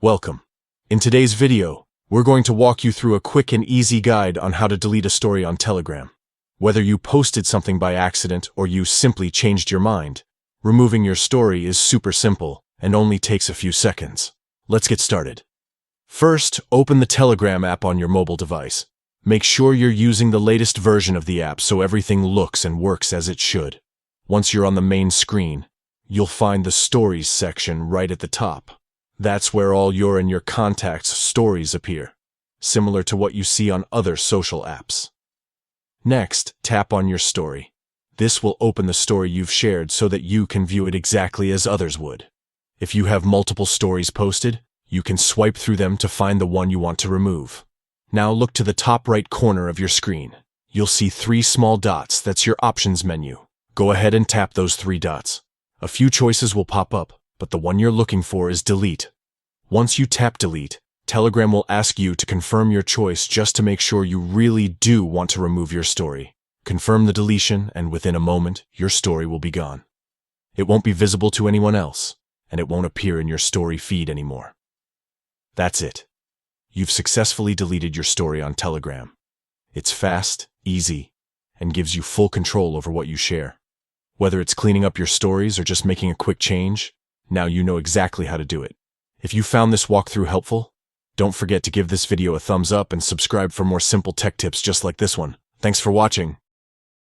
Welcome. In today's video, we're going to walk you through a quick and easy guide on how to delete a story on Telegram. Whether you posted something by accident or you simply changed your mind, removing your story is super simple and only takes a few seconds. Let's get started. First, open the Telegram app on your mobile device. Make sure you're using the latest version of the app so everything looks and works as it should. Once you're on the main screen, you'll find the Stories section right at the top. That's where all your and your contacts' stories appear, similar to what you see on other social apps. Next, tap on your story. This will open the story you've shared so that you can view it exactly as others would. If you have multiple stories posted, you can swipe through them to find the one you want to remove. Now look to the top right corner of your screen. You'll see 3 small dots. That's your options menu. Go ahead and tap those 3 dots. A few choices will pop up, but the one you're looking for is delete. Once you tap delete, Telegram will ask you to confirm your choice just to make sure you really do want to remove your story. Confirm the deletion, and within a moment, your story will be gone. It won't be visible to anyone else, and it won't appear in your story feed anymore. That's it. You've successfully deleted your story on Telegram. It's fast, easy, and gives you full control over what you share. Whether it's cleaning up your stories or just making a quick change, now you know exactly how to do it. If you found this walkthrough helpful, don't forget to give this video a thumbs up and subscribe for more simple tech tips just like this one. Thanks for watching.